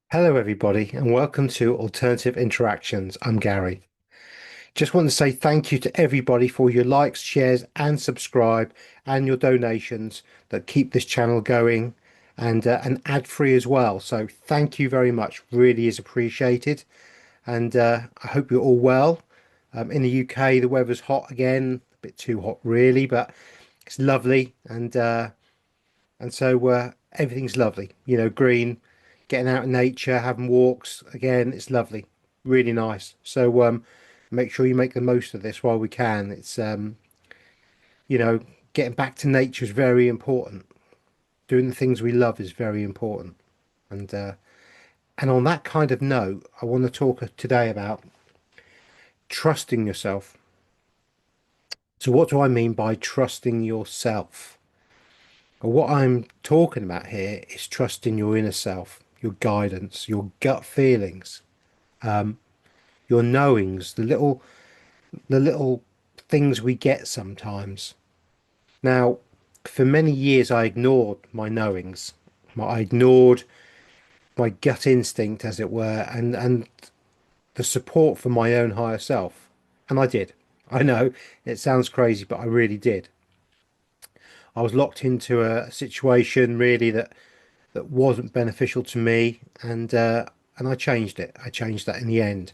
Hello, everybody, and welcome to Alternative Interactions. I'm Gary. Just want to say thank you to everybody for your likes, shares, and subscribe, and your donations that keep this channel going and ad-free as well. So thank you very much. Really is appreciated, and I hope you're all well. In the UK, the weather's hot again, a bit too hot really, but it's lovely, and so everything's lovely. Green, getting out in nature, having walks. Again, it's lovely, really nice. So make sure you make the most of this while we can. You know, getting back to nature is very important. Doing the things we love is very important. And on that kind of note, I want to talk today about trusting yourself. So what do I mean by trusting yourself? Well, what I'm talking about here is trusting your inner self, your guidance, your gut feelings, your knowings, the little things we get sometimes. Now, for many years, I ignored my knowings. I ignored my gut instinct, as it were, and the support from my own higher self. And I did. I know it sounds crazy, but I really did. I was locked into a situation really that wasn't beneficial to me, and I changed it. I changed that in the end.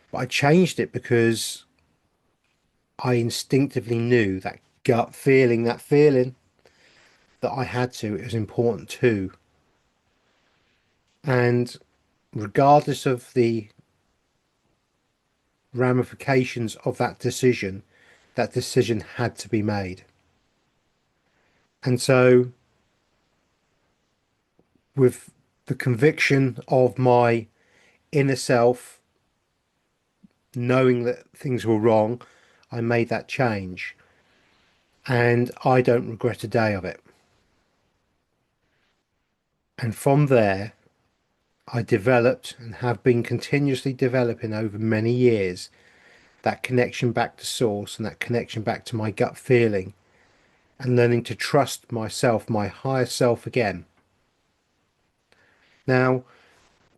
But I changed it because I instinctively knew that gut feeling, that feeling that I had to, it was important too. And regardless of the ramifications of that decision had to be made. And so, with the conviction of my inner self, knowing that things were wrong, I made that change. And I don't regret a day of it. And from there, I developed and have been continuously developing over many years that connection back to source and that connection back to my gut feeling and learning to trust myself, my higher self again. Now,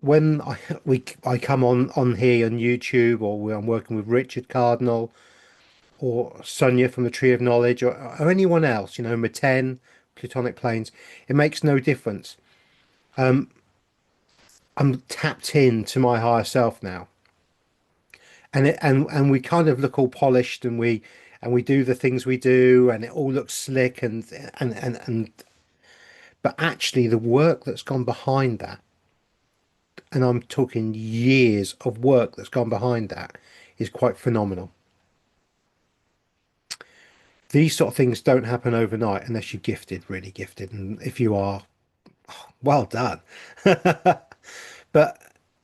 when I come on here on YouTube, or when I'm working with Richard Cardinal or Sonia from the Tree of Knowledge, or anyone else, Maten, Plutonic Planes, it makes no difference. I'm tapped in to my higher self now, and we kind of look all polished, and we do the things we do, and it all looks slick, and but actually the work that's gone behind that, and I'm talking years of work that's gone behind that, is quite phenomenal. These sort of things don't happen overnight unless you're gifted, really gifted, and if you are, well done. But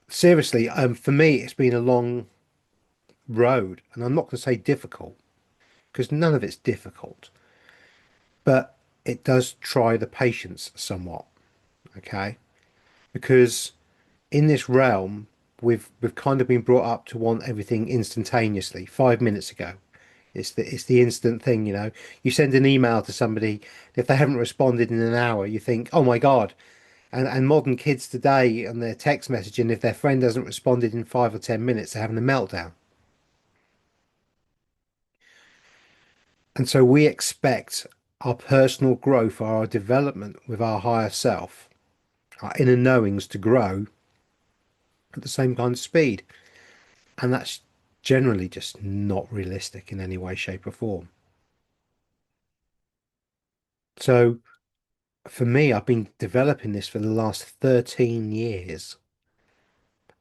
seriously, for me, it's been a long road, and I'm not going to say difficult because none of it's difficult, but it does try the patience somewhat. Okay, because in this realm, we've kind of been brought up to want everything instantaneously. 5 minutes ago, it's the instant thing. You send an email to somebody, if they haven't responded in an hour, you think, oh my God. And modern kids today on their text messaging, if their friend hasn't responded in 5 or 10 minutes, they're having a meltdown. And so we expect our personal growth, our development with our higher self, our inner knowings to grow at the same kind of speed. And that's generally just not realistic in any way, shape, or form. So for me, I've been developing this for the last 13 years,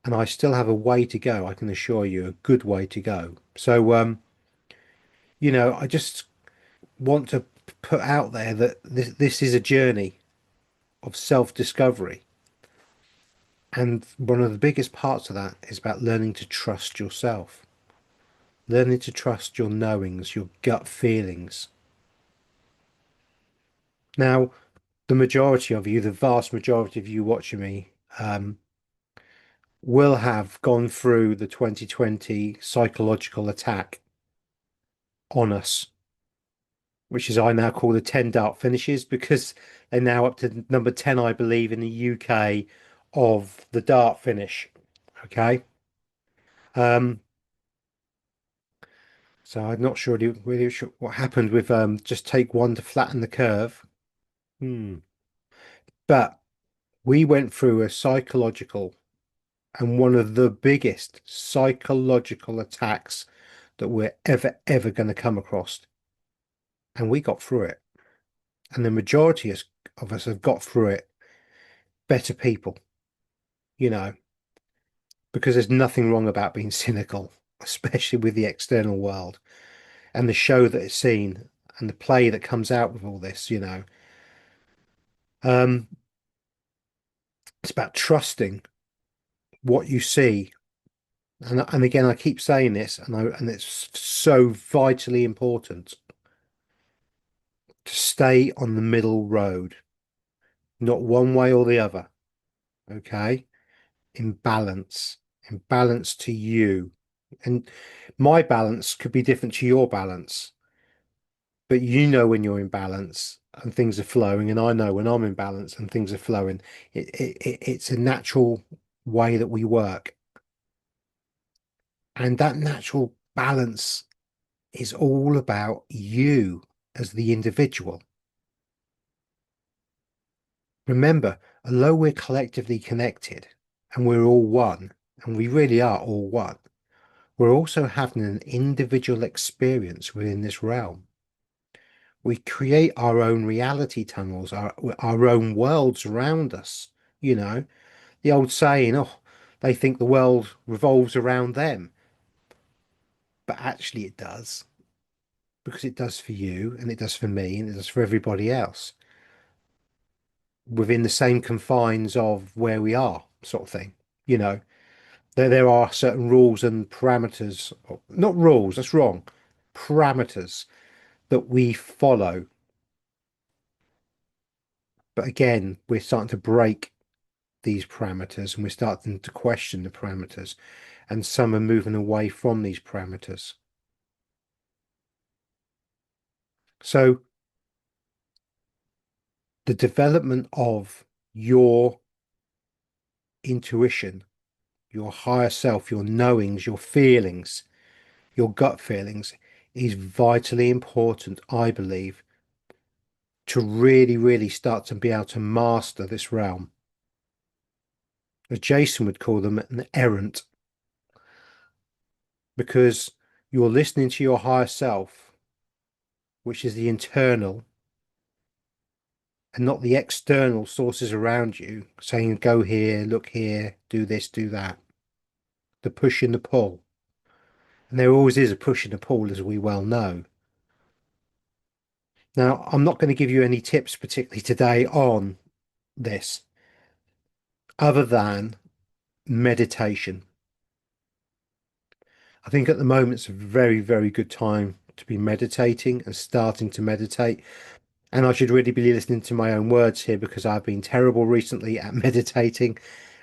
and I still have a way to go. I can assure you, a good way to go. So I just want to put out there that this is a journey of self-discovery. And one of the biggest parts of that is about learning to trust yourself, learning to trust your knowings, your gut feelings. Now, the majority of you, the vast majority of you watching me, will have gone through the 2020 psychological attack on us, which is I now call the 10 dart finishes because they're now up to number 10, I believe, in the UK of the dart finish. Okay. Um, so I'm not sure really sure what happened with just take one to flatten the curve. Hmm. But we went through a psychological and one of the biggest psychological attacks that we're ever going to come across. And we got through it. And the majority of us have got through it better people, you know, because there's nothing wrong about being cynical, especially with the external world and the show that it's seen and the play that comes out with all this, you know. Um, it's about trusting what you see. And again, I keep saying this, and it's so vitally important to stay on the middle road, not one way or the other. Okay, in balance to you, and my balance could be different to your balance, but you know when you're in balance and things are flowing, and I know when I'm in balance and things are flowing. It's a natural way that we work, and that natural balance is all about you as the individual. Remember, although we're collectively connected and we're all one, and we really are all one, we're also having an individual experience within this realm. We create our own reality tunnels, our own worlds around us. You know, the old saying, oh, they think the world revolves around them, but actually it does, because it does for you, and it does for me, and it does for everybody else within the same confines of where we are, sort of thing. You know, there are certain rules and parameters, or not rules, that's wrong, parameters that we follow. But again, we're starting to break these parameters and we're starting to question the parameters, and some are moving away from these parameters. So the development of your intuition, your higher self, your knowings, your feelings, your gut feelings is vitally important, I believe, to really start to be able to master this realm. As Jason would call them, an errant, because you're listening to your higher self, which is the internal and not the external sources around you saying, go here, look here, do this, do that. The push and the pull. And there always is a push and a pull, as we well know. Now, I'm not going to give you any tips particularly today on this, other than meditation. I think at the moment it's a very good time to be meditating and starting to meditate. And I should really be listening to my own words here because I've been terrible recently at meditating.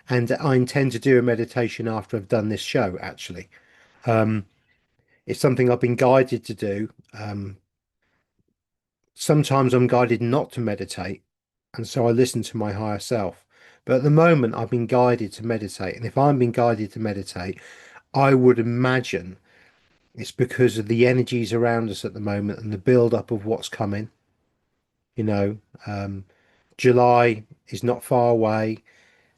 And I intend to do a meditation after I've done this show, actually. Um, it's something I've been guided to do. Sometimes I'm guided not to meditate, and so I listen to my higher self. But at the moment, I've been guided to meditate. And if I'm being guided to meditate, I would imagine it's because of the energies around us at the moment and the build up of what's coming. You know, um, July is not far away.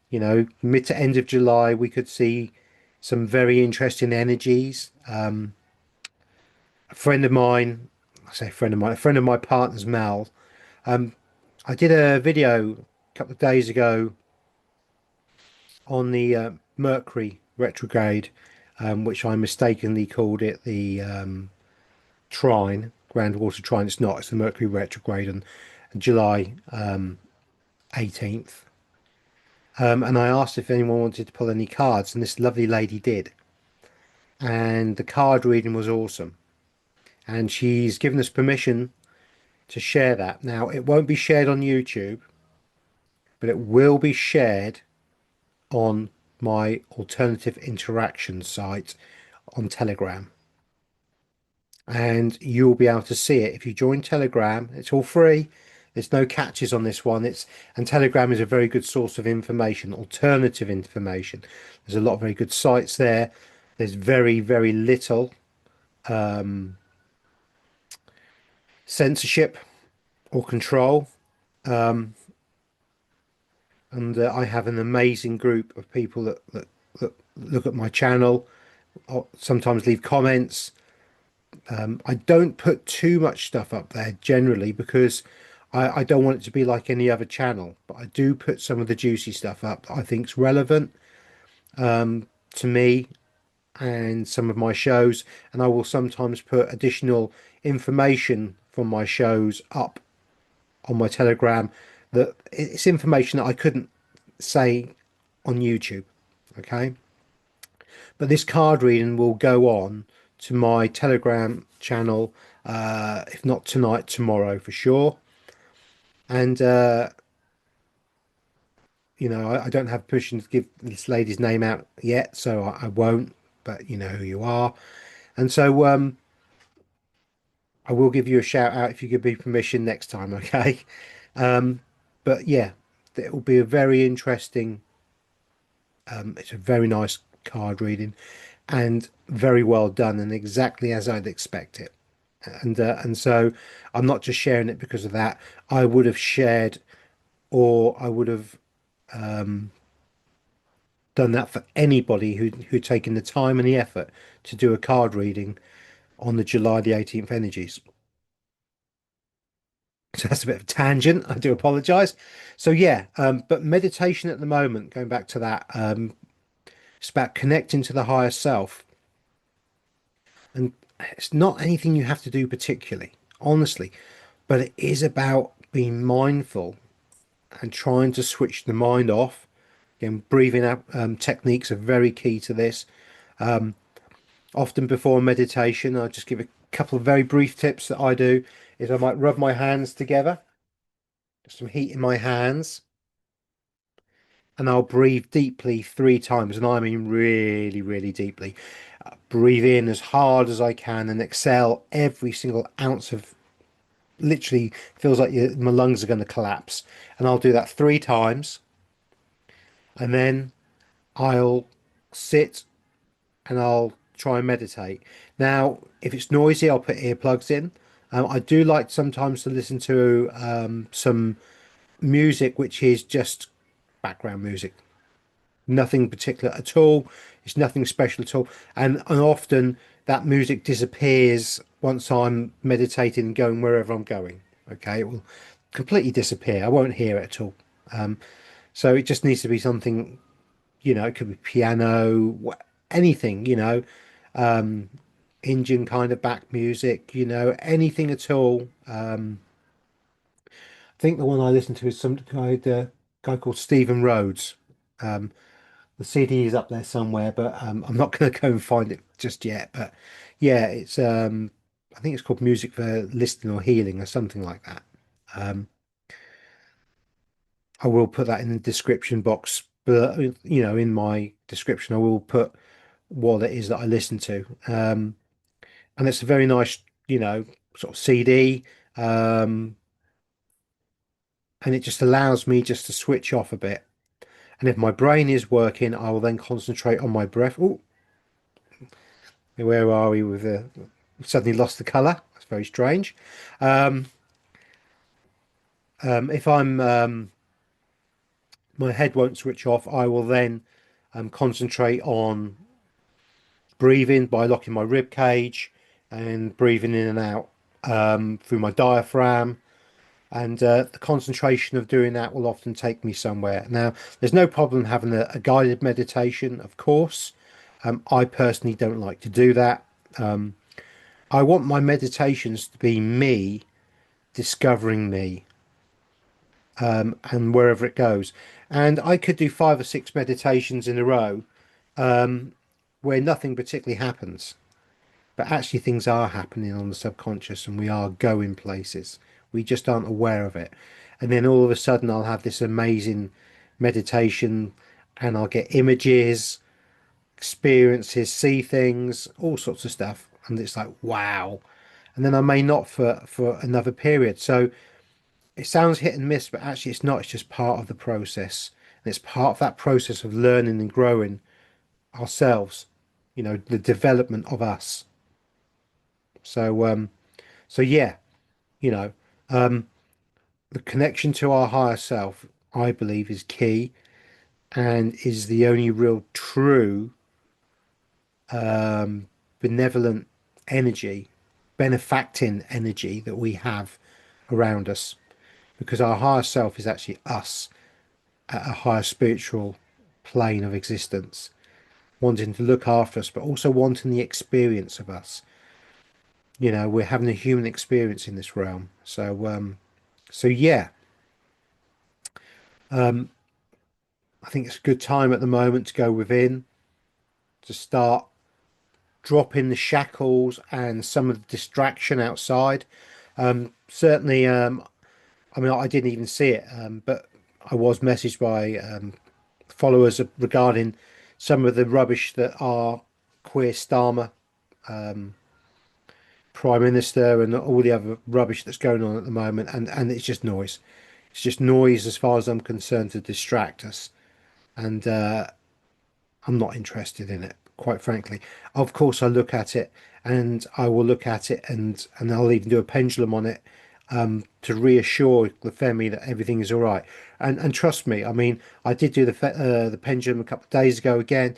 You know, mid to end of July, we could see some very interesting energies. A friend of mine, I say friend of mine, a friend of my partner's, Mel. Um, I did a video a couple of days ago on the Mercury retrograde, which I mistakenly called it the trine, grand water trine. It's not, it's the Mercury retrograde on July 18th. And I asked if anyone wanted to pull any cards, and this lovely lady did. And the card reading was awesome. And she's given us permission to share that. Now, it won't be shared on YouTube, but it will be shared on my alternative interaction site on Telegram. And you'll be able to see it if you join Telegram. It's all free. There's no catches on this one. It's and Telegram is a very good source of information, alternative information. There's a lot of very good sites there. There's very, very little censorship or control. And I have an amazing group of people that look at my channel, sometimes leave comments. I don't put too much stuff up there generally because I don't want it to be like any other channel, but I do put some of the juicy stuff up that I think is relevant to me and some of my shows. And I will sometimes put additional information from my shows up on my Telegram that it's information that I couldn't say on YouTube. Okay. But this card reading will go on to my Telegram channel, if not tonight, tomorrow for sure. And, I don't have permission to give this lady's name out yet, so I won't, but you know who you are. And so I will give you a shout out if you give me permission next time, okay? Um, but yeah, it will be a very interesting, it's a very nice card reading and very well done and exactly as I'd expect it. And so I'm not just sharing it because of that. I would have shared or I would have done that for anybody who'd taken the time and the effort to do a card reading on the July the 18th energies. So that's a bit of a tangent. I do apologize. So yeah, but meditation at the moment, going back to that, it's about connecting to the higher self. And it's not anything you have to do particularly, honestly, but it is about being mindful and trying to switch the mind off. Again, breathing out techniques are very key to this. Often before meditation, I'll just give a couple of very brief tips that I do. Is I might rub my hands together, just some heat in my hands, and I'll breathe deeply 3 times, and I mean really, really deeply. Breathe in as hard as I can and exhale every single ounce of literally feels like my lungs are going to collapse. And I'll do that 3 times, and then I'll sit and I'll try and meditate. Now, if it's noisy, I'll put earplugs in. I do like sometimes to listen to some music which is just background music, nothing particular at all. It's nothing special at all. And often that music disappears once I'm meditating and going wherever I'm going. Okay, it will completely disappear. I won't hear it at all. So it just needs to be something, it could be piano, anything, Indian kind of back music, anything at all. I think the one I listen to is some guy called Stephen Rhodes. The CD is up there somewhere, but I'm not going to go and find it just yet. But yeah, it's I think it's called Music for Listening or Healing or something like that. Um, I will put that in the description box, but in my description, I will put what it is that I listen to. And it's a very nice, sort of CD. Um, and it just allows me just to switch off a bit. And if my brain is working, I will then concentrate on my breath. Oh, where are we with the suddenly lost the color? That's very strange. Um, if I'm my head won't switch off, I will then concentrate on breathing by locking my rib cage and breathing in and out through my diaphragm. And the concentration of doing that will often take me somewhere. Now, there's no problem having a guided meditation, of course. I personally don't like to do that. I want my meditations to be me discovering me, and wherever it goes. And I could do 5 or 6 meditations in a row where nothing particularly happens, but actually things are happening on the subconscious and we are going places. We just aren't aware of it. And then all of a sudden I'll have this amazing meditation and I'll get images, experiences, see things, all sorts of stuff. And it's like, wow. And then I may not for another period. So it sounds hit and miss, but actually it's not. It's just part of the process. And it's part of that process of learning and growing ourselves, the development of us. So, so yeah, you know, um, the connection to our higher self, I believe, is key and is the only real true benevolent energy, benefacting energy that we have around us. Because our higher self is actually us at a higher spiritual plane of existence, wanting to look after us, but also wanting the experience of us. We're having a human experience in this realm. So yeah, I think it's a good time at the moment to go within, to start dropping the shackles and some of the distraction outside. Certainly, I mean, I didn't even see it, but I was messaged by followers regarding some of the rubbish that our queer Starmer Prime Minister and all the other rubbish that's going on at the moment, and it's just noise. It's just noise as far as I'm concerned to distract us, and I'm not interested in it, quite frankly. Of course, I look at it, and I will look at it, and I'll even do a pendulum on it, to reassure the Femi that everything is all right. And trust me, I mean, I did do the pendulum a couple of days ago again,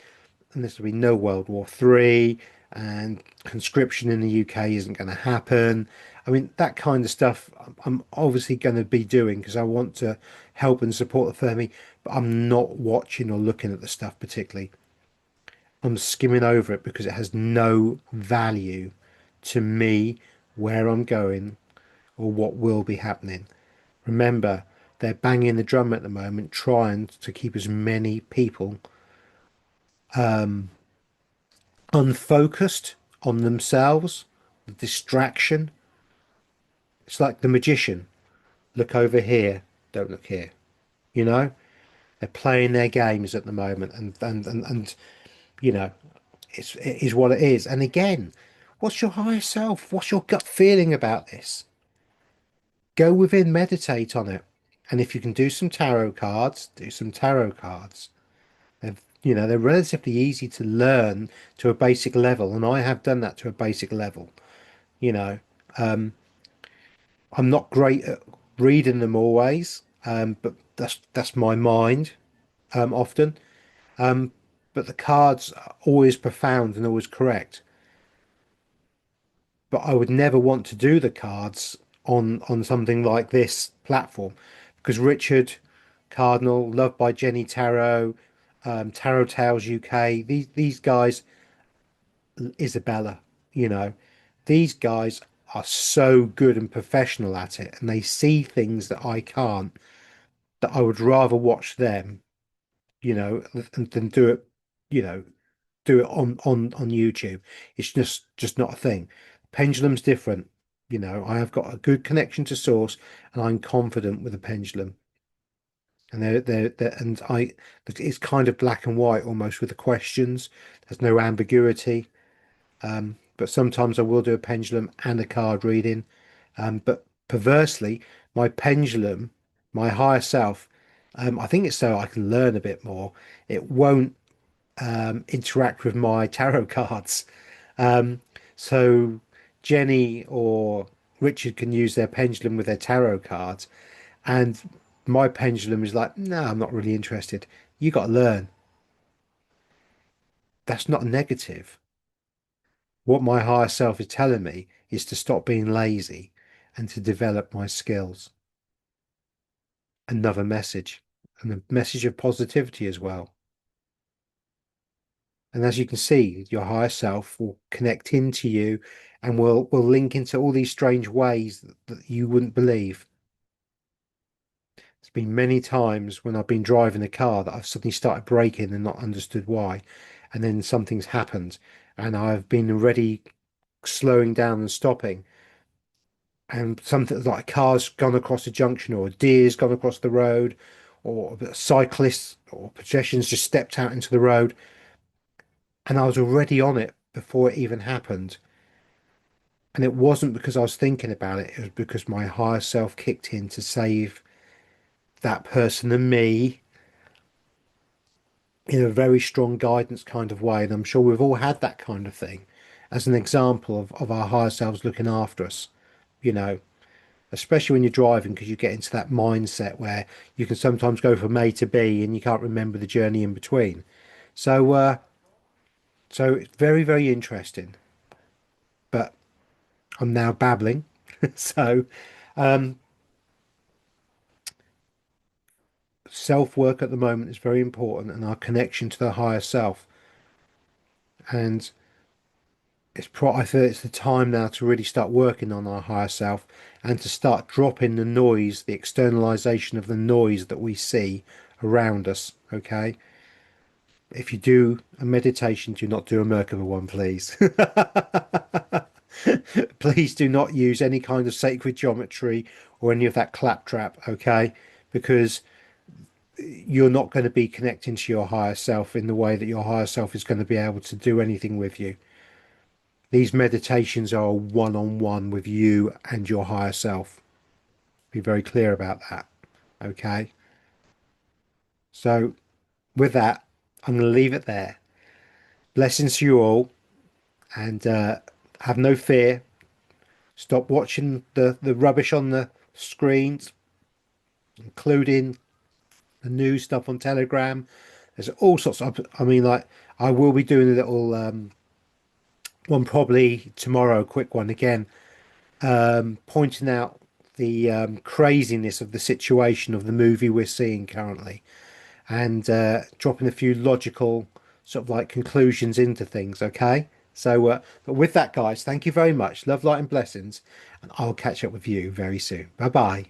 and this will be no World War Three, and conscription in the UK isn't going to happen. I mean, that kind of stuff I'm obviously going to be doing because I want to help and support the Fermi, but I'm not watching or looking at the stuff particularly. I'm skimming over it because it has no value to me, where I'm going, or what will be happening. Remember, they're banging the drum at the moment, trying to keep as many people unfocused on themselves, the distraction. It's like the magician. Look over here, don't look here. You know, they're playing their games at the moment, and you know, it is what it is. And again, what's your higher self? What's your gut feeling about this? Go within, meditate on it. And if you can do some tarot cards, do some tarot cards. They're relatively easy to learn to a basic level, and I have done that to a basic level. You know, I'm not great at reading them always, but that's my mind, often. But the cards are always profound and always correct. But I would never want to do the cards on something like this platform because Richard Cardinal, loved by Jenny Tarot, Tarot Tales UK, these guys, Isabella, you know, these guys are so good and professional at it, and they see things that I can't, that I would rather watch them, than do it, you know, do it on YouTube. It's just not a thing. Pendulum's different. I have got a good connection to source, and I'm confident with the pendulum. And it's kind of black and white almost with the questions. There's no ambiguity. But sometimes I will do a pendulum and a card reading. But perversely, my pendulum, my higher self, I think it's so I can learn a bit more. It won't interact with my tarot cards. Um, so Jenny or Richard can use their pendulum with their tarot cards, and my pendulum is like, no, I'm not really interested. You got to learn. That's not negative. What my higher self is telling me is to stop being lazy and to develop my skills. Another message, and a message of positivity as well. And as you can see, your higher self will connect into you and will link into all these strange ways that you wouldn't believe. There's been many times when I've been driving a car that I've suddenly started braking and not understood why. And then something's happened and I've been already slowing down and stopping. And something like a car's gone across a junction or a deer's gone across the road or a cyclist or pedestrians just stepped out into the road. And I was already on it before it even happened. And it wasn't because I was thinking about it, it was because my higher self kicked in to save that person and me in a very strong guidance kind of way. And I'm sure we've all had that kind of thing as an example of our higher selves looking after us, you know, especially when you're driving, because you get into that mindset where you can sometimes go from A to B and you can't remember the journey in between. So, so it's very, very interesting. But I'm now babbling. So, self work at the moment is very important, and our connection to the higher self. And I feel it's the time now to really start working on our higher self and to start dropping the noise, the externalization of the noise that we see around us. Okay. If you do a meditation, do not do a Merkaba one, please. Please do not use any kind of sacred geometry or any of that claptrap, okay? Because you're not going to be connecting to your higher self in the way that your higher self is going to be able to do anything with you. These meditations are one on one with you and your higher self. Be very clear about that, okay? So, with that, I'm going to leave it there. Blessings to you all, and have no fear. Stop watching the rubbish on the screens, including the news stuff on Telegram. There's all sorts of, I mean, like, I will be doing a little one probably tomorrow, a quick one again, pointing out the craziness of the situation of the movie we're seeing currently, and dropping a few logical sort of like conclusions into things. Okay. So, but with that, guys, thank you very much. Love, light, and blessings. And I'll catch up with you very soon. Bye bye.